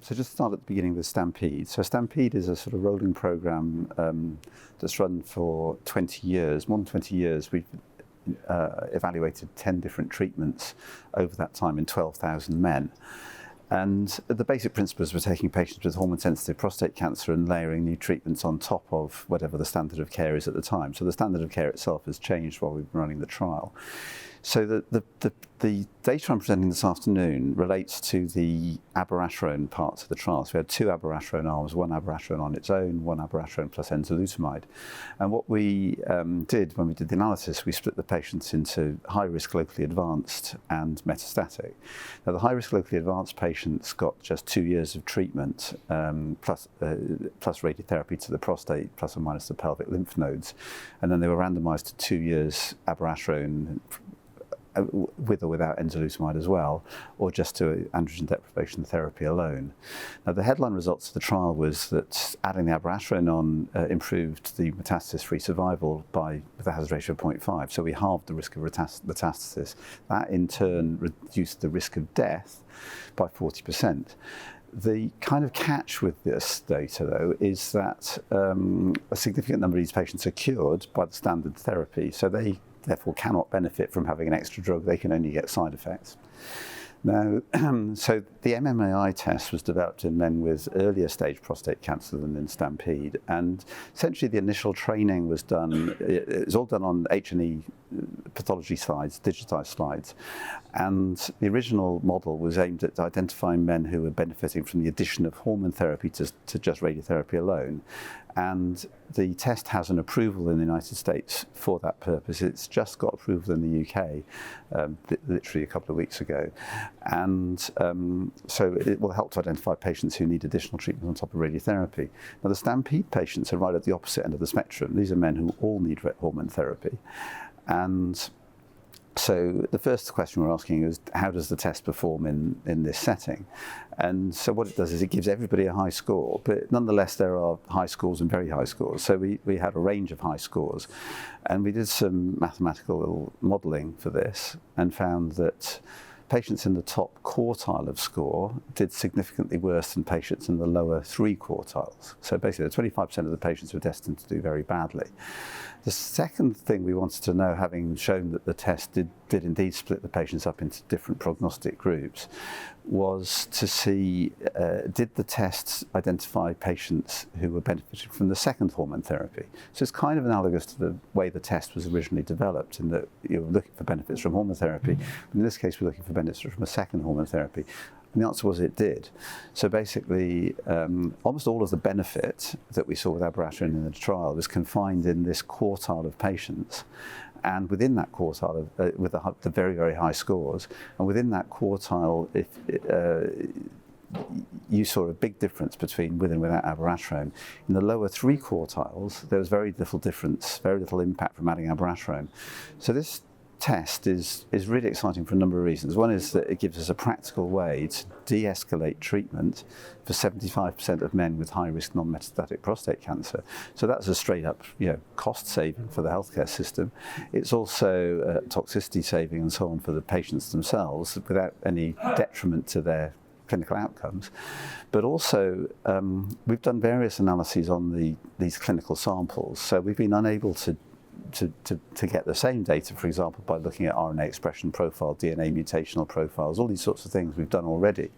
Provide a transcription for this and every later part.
So just start at the beginning with STAMPEDE. So STAMPEDE is a sort of rolling program that's run for 20 years, more than 20 years. We've evaluated 10 different treatments over that time in 12,000 men. And the basic principles were taking patients with hormone-sensitive prostate cancer and layering new treatments on top of whatever the standard of care is at the time. So the standard of care itself has changed while we've been running the trial. So the data I'm presenting this afternoon relates to the abiraterone parts of the trial. So we had 2 abiraterone arms, 1 abiraterone on its own, 1 abiraterone plus enzalutamide. And what we did when we did the analysis, we split the patients into high-risk locally advanced and metastatic. Now the high-risk locally advanced patients got just 2 years of treatment plus radiotherapy to the prostate, plus or minus the pelvic lymph nodes. And then they were randomized to 2 years abiraterone with or without enzalutamide as well, or just to androgen deprivation therapy alone. Now the headline results of the trial was that adding the abiraterone on improved the metastasis-free survival with a hazard ratio of 0.5, so we halved the risk of metastasis. That in turn reduced the risk of death by 40%. The kind of catch with this data, though, is that a significant number of these patients are cured by the standard therapy, so they therefore cannot benefit from having an extra drug. They can only get side effects. Now, so the MMAI test was developed in men with earlier stage prostate cancer than in STAMPEDE, and essentially the initial training was done, it was all done on H&E pathology slides, digitized slides, and the original model was aimed at identifying men who were benefiting from the addition of hormone therapy to just radiotherapy alone. And the test has an approval in the United States for that purpose. It's just got approval in the UK, literally a couple of weeks ago. And so it will help to identify patients who need additional treatment on top of radiotherapy. Now the STAMPEDE patients are right at the opposite end of the spectrum. These are men who all need hormone therapy. And so the first question we're asking is, how does the test perform in this setting? And so what it does is it gives everybody a high score, but nonetheless there are high scores and very high scores. So we had a range of high scores, and we did some mathematical modelling for this and found that patients in the top quartile of score did significantly worse than patients in the lower 3 quartiles. So basically, 25% of the patients were destined to do very badly. The second thing we wanted to know, having shown that the test did indeed split the patients up into different prognostic groups, was to see, did the tests identify patients who were benefiting from the second hormone therapy? So it's kind of analogous to the way the test was originally developed, in that you're looking for benefits from hormone therapy. But in this case, we're looking for benefits from a second hormone therapy. And the answer was it did. So basically, almost all of the benefit that we saw with abiraterone in the trial was confined in this quartile of patients. And within that quartile, with the very, very high scores, and within that quartile, you saw a big difference between with and without abiraterone. In the lower 3 quartiles, there was very little difference, very little impact from adding abiraterone. So this test is really exciting for a number of reasons. One is that it gives us a practical way to de-escalate treatment for 75% of men with high-risk non-metastatic prostate cancer. So that's a straight-up, cost saving for the healthcare system. It's also a toxicity saving and so on for the patients themselves, without any detriment to their clinical outcomes. But also, we've done various analyses on these clinical samples. So we've been unable to get the same data, for example, by looking at RNA expression profile, DNA mutational profiles, all these sorts of things we've done already,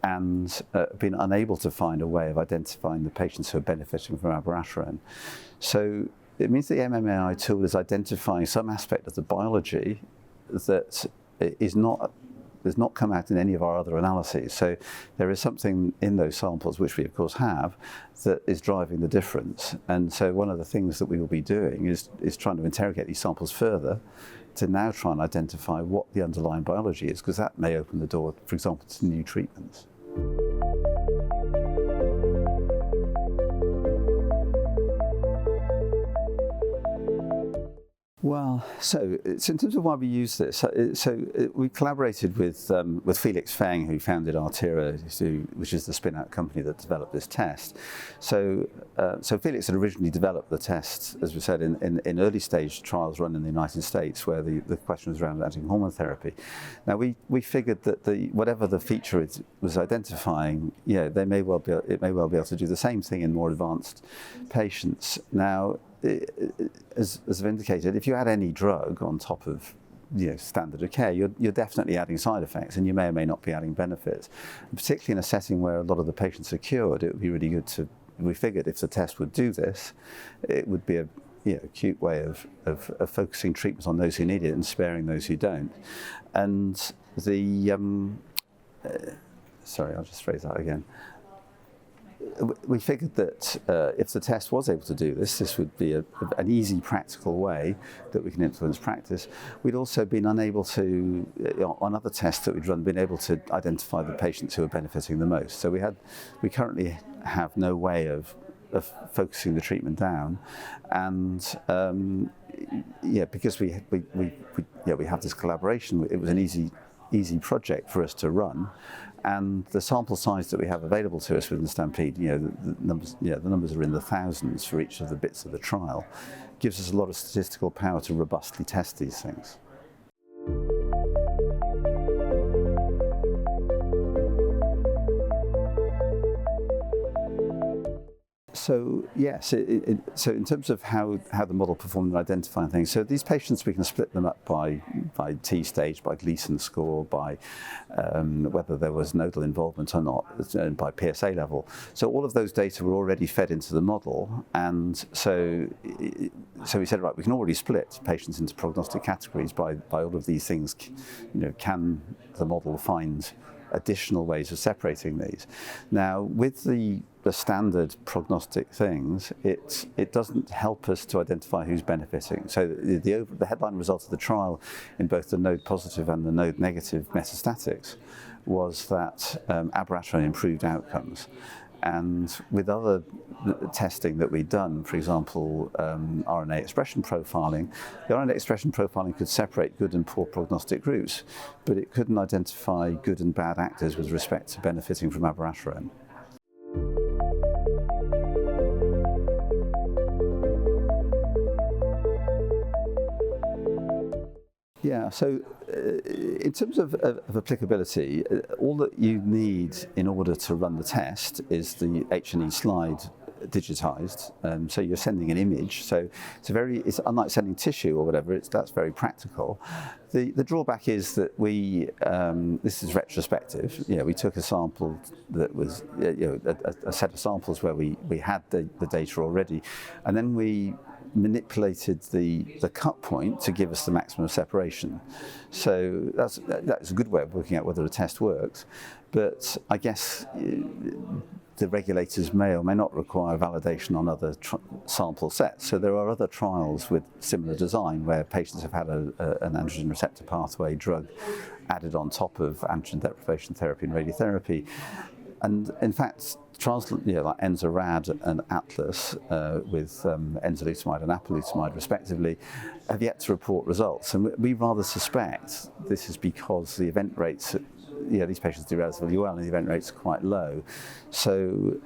and been unable to find a way of identifying the patients who are benefiting from abiraterone. So it means the MMAI tool is identifying some aspect of the biology that has not come out in any of our other analyses. So there is something in those samples, which we of course have, that is driving the difference. And so one of the things that we will be doing is trying to interrogate these samples further to now try and identify what the underlying biology is, because that may open the door, for example, to new treatments. Well, so in terms of why we use this, we collaborated with Felix Feng, who founded Artera, which is the spin-out company that developed this test. So Felix had originally developed the test, as we said, in early stage trials run in the United States, where the question was around androgen hormone therapy. Now we figured that whatever the feature it was identifying, it may well be able to do the same thing in more advanced patients. Now, as I've indicated, if you add any drug on top of standard of care, you're definitely adding side effects, and you may or may not be adding benefits. And particularly in a setting where a lot of the patients are cured, it would be really good to. We figured if the test would do this, it would be a cute way of focusing treatment on those who need it and sparing those who don't. And sorry, I'll just phrase that again. We figured that if the test was able to do this would be an easy, practical way that we can influence practice. We'd also been unable to, on other tests that we'd run, been able to identify the patients who are benefiting the most. So we currently have no way of focusing the treatment down, and because we have this collaboration, it was an easy project for us to run. And the sample size that we have available to us within STAMPEDE, the numbers are in the thousands for each of the bits of the trial, gives us a lot of statistical power to robustly test these things. So yes, so in terms of how the model performed in identifying things, so these patients, we can split them up by T stage, by Gleason score, by whether there was nodal involvement or not, and by PSA level. So all of those data were already fed into the model, and so we said, right, we can already split patients into prognostic categories by all of these things. Can the model find additional ways of separating these? Now, with the standard prognostic things, it doesn't help us to identify who's benefiting. So the headline result of the trial in both the node positive and the node negative metastatics was that abiraterone improved outcomes. And with other testing that we'd done, for example, RNA expression profiling, the RNA expression profiling could separate good and poor prognostic groups, but it couldn't identify good and bad actors with respect to benefiting from abiraterone. Yeah, so in terms of applicability, all that you need in order to run the test is the H&E slide digitized. So you're sending an image. So it's unlike sending tissue or whatever. That's very practical. The drawback is that this is retrospective. We took a sample that was a set of samples where we had the data already, and then we manipulated the cut point to give us the maximum separation. So that's a good way of looking at whether a test works. But I guess the regulators may or may not require validation on other sample sets. So there are other trials with similar design where patients have had an androgen receptor pathway drug added on top of androgen deprivation therapy and radiotherapy. And in fact, trials like ENZA-RAD and ATLAS with enzalutamide and apalutamide respectively have yet to report results. And we rather suspect this is because the event rates, these patients do relatively well and the event rates are quite low. So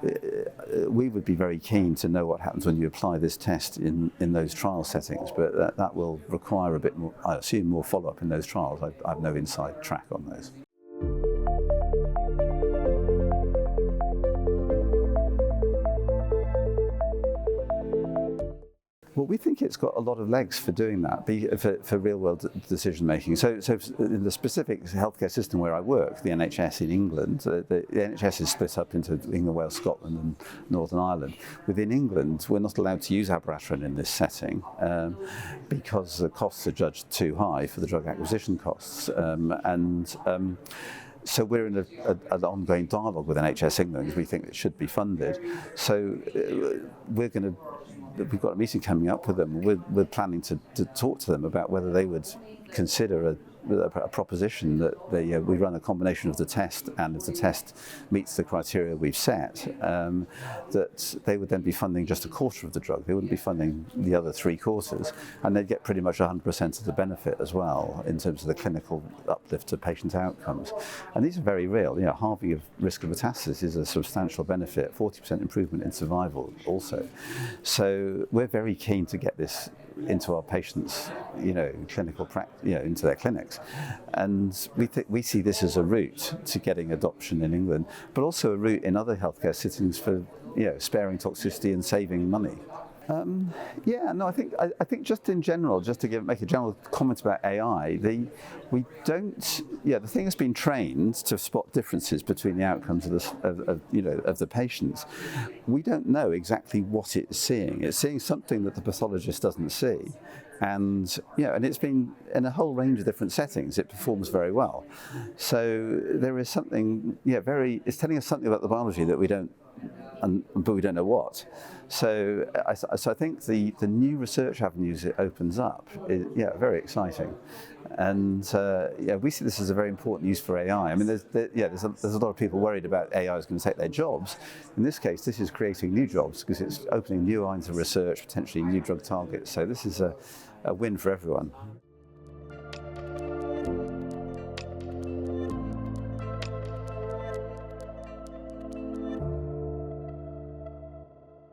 we would be very keen to know what happens when you apply this test in those trial settings, but that will require a bit more, I assume, more follow-up in those trials. I have no inside track on those. Well, we think it's got a lot of legs for doing that, for real-world decision-making. So in the specific healthcare system where I work, the NHS in England, the NHS is split up into England, Wales, Scotland and Northern Ireland. Within England, we're not allowed to use abiraterone in this setting because the costs are judged too high for the drug acquisition costs. So we're in an ongoing dialogue with NHS England because we think it should be funded. So we've got a meeting coming up with them. We're planning to talk to them about whether they would consider a proposition that we run a combination of the test, and if the test meets the criteria we've set, that they would then be funding just a quarter of the drug. They wouldn't be funding the other 3/4, and they'd get pretty much 100% of the benefit as well in terms of the clinical uplift to patient outcomes. And these are very real. Halving of risk of metastasis is a substantial benefit, 40% improvement in survival also. So we're very keen to get this into our patients, clinical practice, into their clinics, and we see this as a route to getting adoption in England, but also a route in other healthcare settings for sparing toxicity and saving money. I think just in general, just to make a general comment about AI, the thing has been trained to spot differences between the outcomes of the patients. We don't know exactly what it's seeing. It's seeing something that the pathologist doesn't see. And it's been in a whole range of different settings. It performs very well. So there is something, it's telling us something about the biology that we don't, but we don't know what. So I think the new research avenues it opens up is very exciting, and we see this as a very important use for AI. I mean, there's a lot of people worried about AI is going to take their jobs. In this case, this is creating new jobs because it's opening new lines of research, potentially new drug targets. So this is a win for everyone.